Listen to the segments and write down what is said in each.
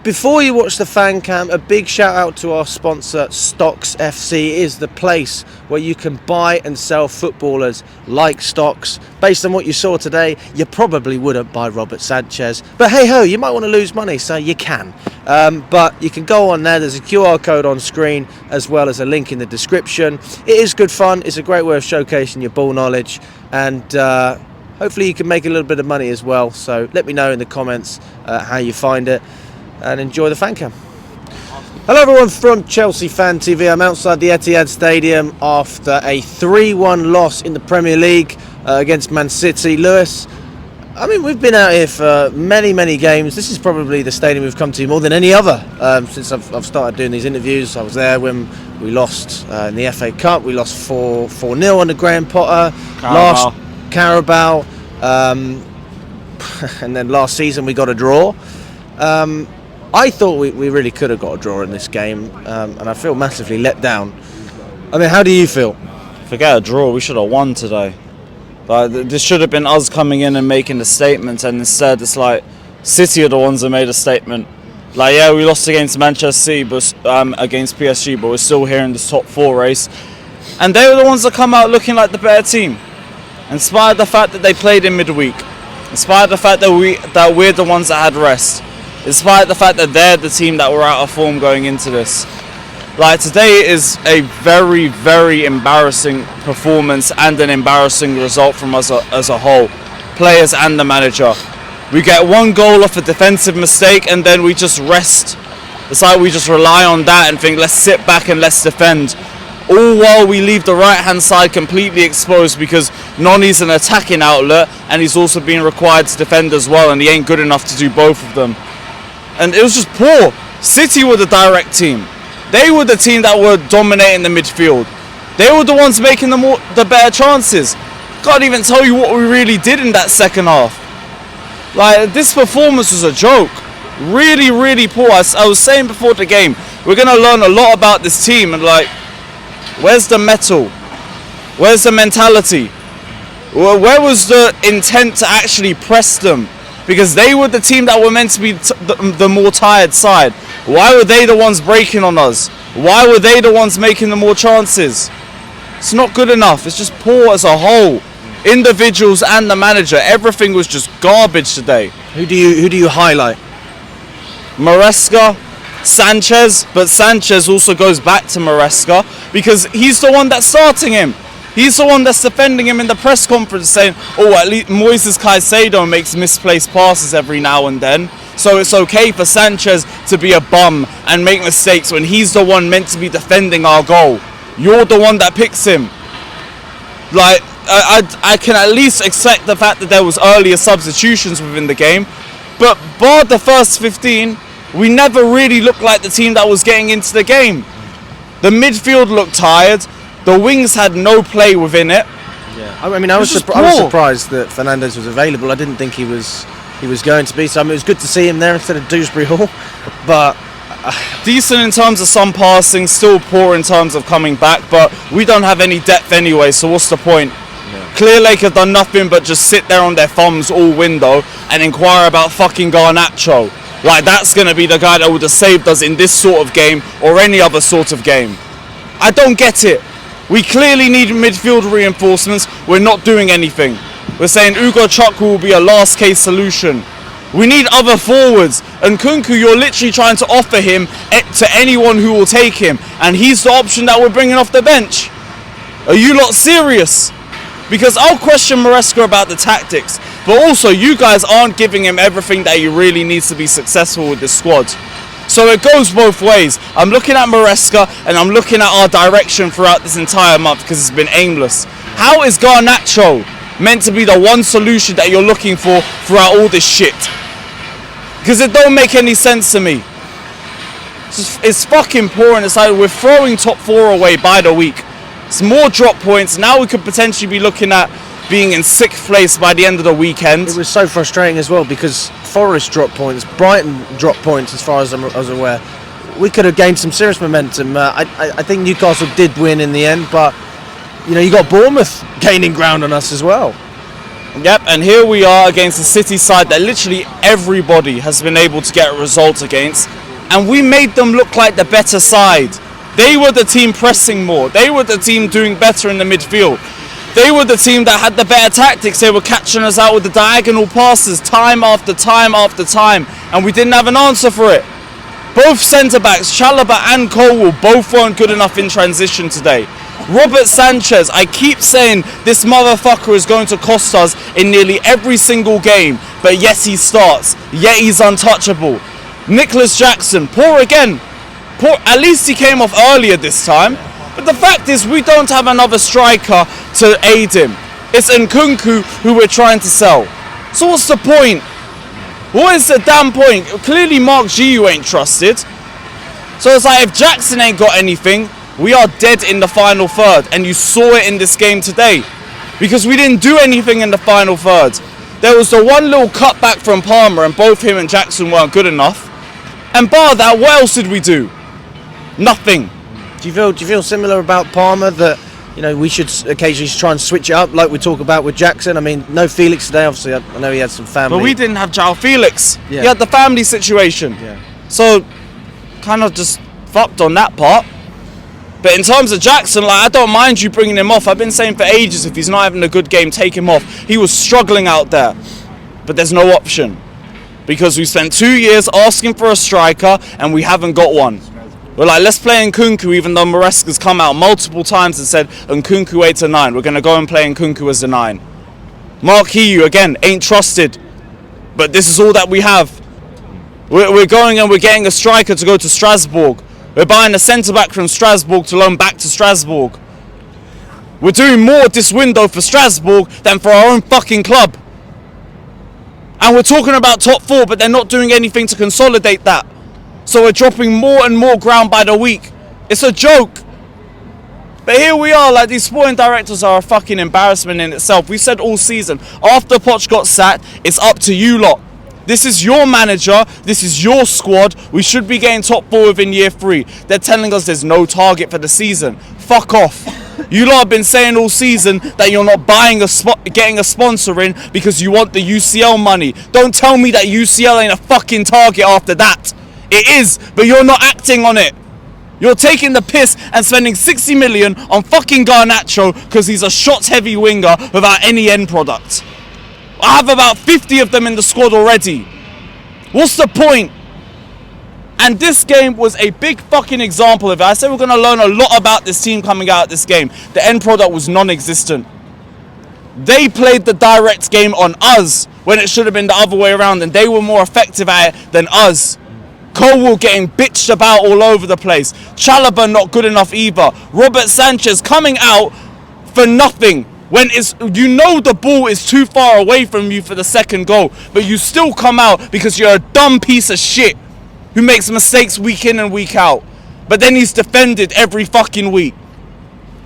Before you watch the fan cam, a big shout out to our sponsor, Stocks FC. It is the place where you can buy and sell footballers like stocks. Based on what you saw today, you probably wouldn't buy Robert Sanchez. But hey ho, you might want to lose money, so you can. But you can go on there. There's a QR code on screen as well as a link in the description. It is good fun. It's a great way of showcasing your ball knowledge, and hopefully you can make a little bit of money as well. So let me know in the comments how you find it, and enjoy the fan cam. Hello everyone from Chelsea Fan TV. I'm outside the Etihad Stadium after a 3-1 loss in the Premier League against Man City. Lewis, I mean, we've been out here for many games. This is probably the stadium we've come to more than any other since I've started doing these interviews. I was there when we lost in the FA Cup. We lost 4-0 under Graham Potter. Last Carabao. And then last season we got a draw. I thought we really could have got a draw in this game, and I feel massively let down. I mean, how do you feel? Forget a draw, we should have won today. Like, this should have been us coming in and making a statement, and instead it's like City are the ones that made a statement. Like, yeah, we lost against Manchester City, but against PSG, but we're still here in this top 4 race. And they were the ones that come out looking like the better team, in spite of the fact that they played in midweek, in spite of the fact that we're the ones that had rest, in spite of the fact that they're the team that were out of form going into this. Like, today is a very embarrassing performance and an embarrassing result from us as a whole, players and the manager. We get one goal off a defensive mistake and then we just rest. It's like we just rely on that and think, let's sit back and let's defend. All while we leave the right hand side completely exposed because Noni's an attacking outlet and he's also being required to defend as well, and he ain't good enough to do both of them. And it was just poor. City were the direct team. They were the team that were dominating the midfield. They were the ones making the better chances. Can't even tell you what we really did in that second half. Like, this performance was a joke. Really poor. I was saying before the game, we're going to learn a lot about this team, and like, where's the mettle? Where's the mentality? Where was the intent to actually press them? Because they were the team that were meant to be the more tired side. Why were they the ones breaking on us? Why were they the ones making the more chances? It's not good enough. It's just poor as a whole. Individuals and the manager, everything was just garbage today. Who do you highlight? Maresca, Sanchez, but Sanchez also goes back to Maresca because he's the one that's starting him. He's the one that's defending him in the press conference, saying, oh, at least Moises Caicedo makes misplaced passes every now and then, so it's okay for Sanchez to be a bum and make mistakes when he's the one meant to be defending our goal. You're the one that picks him. Like, I can at least accept the fact that there was earlier substitutions within the game, but bar the first 15, we never really looked like the team that was getting into the game. The midfield looked tired. The wings had no play within it. Yeah, I mean, I was surprised that Fernandes was available. I didn't think he was going to be. So I mean, it was good to see him there instead of Dewsbury Hall. But decent in terms of some passing, still poor in terms of coming back. But we don't have any depth anyway. So what's the point? Yeah. Clearlake have done nothing but just sit there on their thumbs all window and inquire about fucking Garnacho. Like, that's going to be the guy that would have saved us in this sort of game or any other sort of game. I don't get it. We clearly need midfield reinforcements. We're not doing anything. We're saying Ugo Chukwu will be a last case solution. We need other forwards. And Kunku, you're literally trying to offer him to anyone who will take him. And he's the option that we're bringing off the bench. Are you lot serious? Because I'll question Maresca about the tactics. But also, you guys aren't giving him everything that he really needs to be successful with this squad. So it goes both ways. I'm looking at Maresca and I'm looking at our direction throughout this entire month because it's been aimless. How is Garnacho meant to be the one solution that you're looking for throughout all this shit? Because it don't make any sense to me. It's fucking poor, and it's like we're throwing top 4 away by the week. It's more drop points. Now we could potentially be looking at being in 6th place by the end of the weekend. It was so frustrating as well because Forest dropped points, Brighton dropped points as far as I was aware. We could have gained some serious momentum. I think Newcastle did win in the end, but you know, you got Bournemouth gaining ground on us as well. Yep, and here we are against a City side that literally everybody has been able to get a result against, and we made them look like the better side. They were the team pressing more. They were the team doing better in the midfield. They were the team that had the better tactics. They were catching us out with the diagonal passes time after time after time, and we didn't have an answer for it. Both centre-backs, Chalobah and Colwill, both weren't good enough in transition today. Robert Sanchez, I keep saying this motherfucker is going to cost us in nearly every single game, but yes, he starts, yet he's untouchable. Nicholas Jackson, poor again. Poor, at least he came off earlier this time. But the fact is, we don't have another striker to aid him. It's Nkunku who we're trying to sell. So what's the point? What is the damn point? Clearly Mark G you ain't trusted. So it's like, if Jackson ain't got anything, we are dead in the final third. And you saw it in this game today. Because we didn't do anything in the final third. There was the one little cutback from Palmer, and both him and Jackson weren't good enough. And bar that, what else did we do? Nothing. Do you feel similar about Palmer, that we should occasionally try and switch it up like we talk about with Jackson? I mean, no Felix today, obviously. I know he had some family. But we didn't have João Felix. Yeah. He had the family situation. Yeah. So, kind of just fucked on that part. But in terms of Jackson, I don't mind you bringing him off. I've been saying for ages, if he's not having a good game, take him off. He was struggling out there. But there's no option. Because we spent 2 years asking for a striker and we haven't got one. We're like, let's play Nkunku, even though Maresca's come out multiple times and said Nkunku 8 or 9. We're going to go and play Nkunku as a 9. Mark Hiu, again, ain't trusted. But this is all that we have. We're going and we're getting a striker to go to Strasbourg. We're buying a centre-back from Strasbourg to loan back to Strasbourg. We're doing more this window for Strasbourg than for our own fucking club. And we're talking about top 4, but they're not doing anything to consolidate that. So we're dropping more and more ground by the week. It's a joke. But here we are, these sporting directors are a fucking embarrassment in itself. We said all season, after Poch got sacked, it's up to you lot. This is your manager, this is your squad. We should be getting top 4 within year 3. They're telling us there's no target for the season. Fuck off. You lot have been saying all season that you're not getting a sponsor in because you want the UCL money. Don't tell me that UCL ain't a fucking target after that. It is, but you're not acting on it. You're taking the piss and spending 60 million on fucking Garnacho because he's a shots-heavy winger without any end product. I have about 50 of them in the squad already. What's the point? And this game was a big fucking example of it. I said we're going to learn a lot about this team coming out of this game. The end product was non-existent. They played the direct game on us when it should have been the other way around, and they were more effective at it than us. Colwill getting bitched about all over the place. Chalobah not good enough either. Robert Sanchez coming out for nothing. When the ball is too far away from you for the second goal, but you still come out because you're a dumb piece of shit who makes mistakes week in and week out. But then he's defended every fucking week.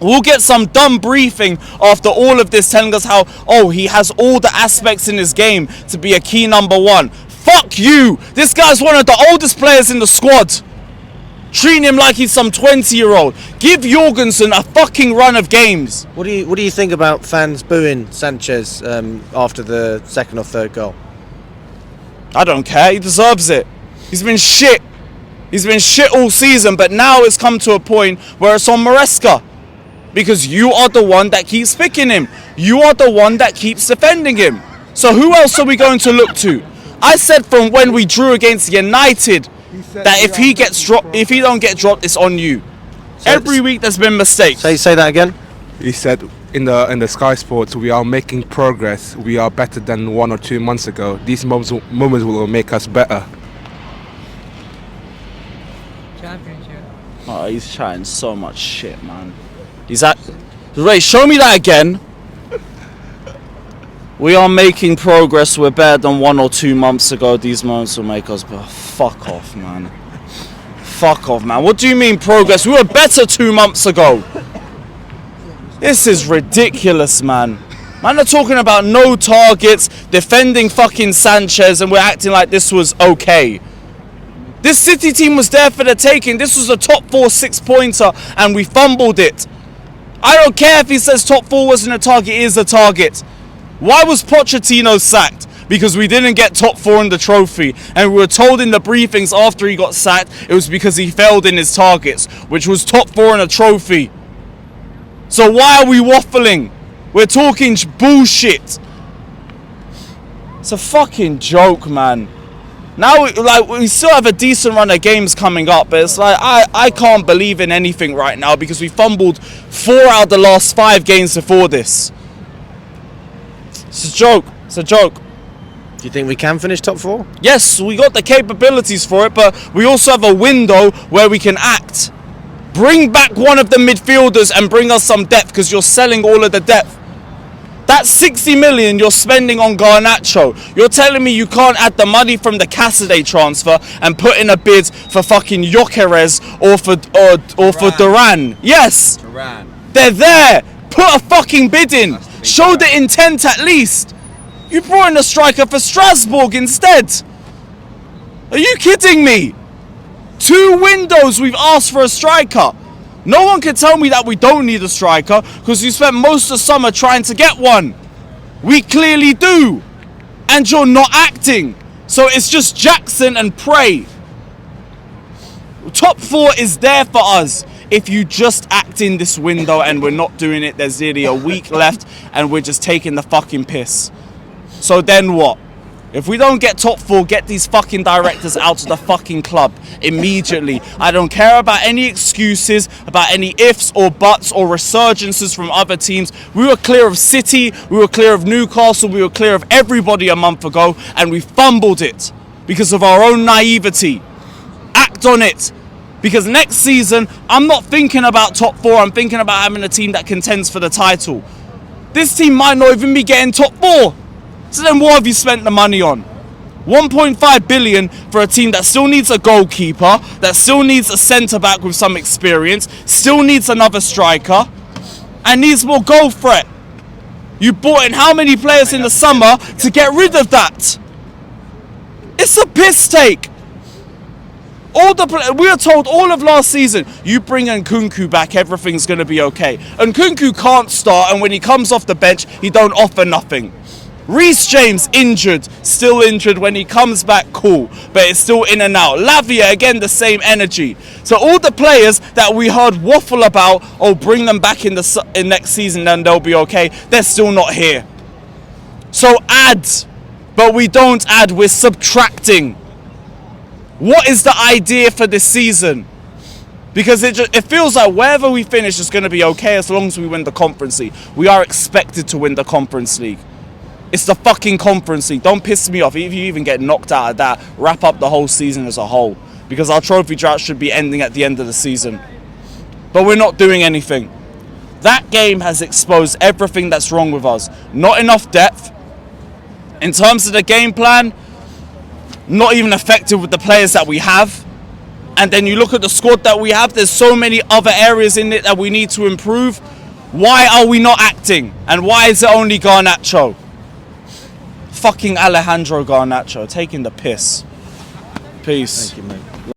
We'll get some dumb briefing after all of this telling us how, he has all the aspects in his game to be a key number 1. Fuck you! This guy's one of the oldest players in the squad. Treating him like he's some 20-year-old. Give Jorgensen a fucking run of games. What do you think about fans booing Sanchez after the second or third goal? I don't care. He deserves it. He's been shit. He's been shit all season, but now it's come to a point where it's on Maresca. Because you are the one that keeps picking him. You are the one that keeps defending him. So who else are we going to look to? I said from when we drew against United that if he don't get dropped, it's on you. Every week there's been mistakes. Say that again. He said in the Sky Sports, we are making progress. We are better than 1 or 2 months ago. These moments will make us better. Championship. Oh, he's chatting so much shit, man. Ray, show me that again. We are making progress. We're better than 1 or 2 months ago. These moments will make us better. Fuck off, man. Fuck off, man. What do you mean progress? We were better 2 months ago. This is ridiculous, man. Man, they're talking about no targets, defending fucking Sanchez, and we're acting like this was okay. This City team was there for the taking. This was a top 4 6-pointer, and we fumbled it. I don't care if he says top 4 wasn't a target. It is a target. Why was Pochettino sacked? Because we didn't get top 4 in the trophy, and we were told in the briefings after he got sacked it was because he failed in his targets, which was top 4 in a trophy. So why are we waffling? We're talking bullshit. It's a fucking joke, man. Now, we still have a decent run of games coming up, but it's like, I can't believe in anything right now because we fumbled 4 out of the last 5 games before this. It's a joke. It's a joke. Do you think we can finish top 4? Yes, we got the capabilities for it, but we also have a window where we can act. Bring back one of the midfielders and bring us some depth, because you're selling all of the depth. That's 60 million you're spending on Garnacho. You're telling me you can't add the money from the Cassidy transfer and put in a bid for fucking Gyökeres or for Duran. Yes. Duran. They're there. Put a fucking bid in. Show the intent at least. You brought in a striker for Strasbourg instead. Are you kidding me? 2 windows we've asked for a striker. No one can tell me that we don't need a striker because you spent most of summer trying to get one. We clearly do. And you're not acting. So it's just Jackson and pray. Top 4 is there for us. If you just act in this window, and we're not doing it, there's nearly a week left and we're just taking the fucking piss. So then what? If we don't get top 4, get these fucking directors out of the fucking club immediately. I don't care about any excuses, about any ifs or buts or resurgences from other teams. We were clear of City, we were clear of Newcastle, we were clear of everybody a month ago, and we fumbled it because of our own naivety. Act on it. Because next season, I'm not thinking about top 4, I'm thinking about having a team that contends for the title. This team might not even be getting top 4. So then what have you spent the money on? 1.5 billion for a team that still needs a goalkeeper, that still needs a centre-back with some experience, still needs another striker, and needs more goal threat. You bought in how many players in the summer to get rid of that? It's a piss take. We were told all of last season, you bring Nkunku back, everything's going to be okay. Nkunku can't start, and when he comes off the bench, he don't offer nothing. Reece James injured, still injured. When he comes back, cool, but it's still in and out. Lavia, again, the same energy. So all the players that we heard waffle about, oh, bring them back in next season and they'll be okay, they're still not here. So add, but we don't add, we're subtracting. What is the idea for this season? Because it feels like wherever we finish is going to be okay as long as we win the Conference League. We are expected to win the Conference League. It's the fucking Conference League. Don't piss me off. If you even get knocked out of that, wrap up the whole season as a whole. Because our trophy drought should be ending at the end of the season. But we're not doing anything. That game has exposed everything that's wrong with us. Not enough depth. In terms of the game plan, not even effective with the players that we have. And then you look at the squad that we have, there's so many other areas in it that we need to improve. Why are we not acting? And why is it only Garnacho? Fucking Alejandro Garnacho, taking the piss. Peace. Thank you, mate.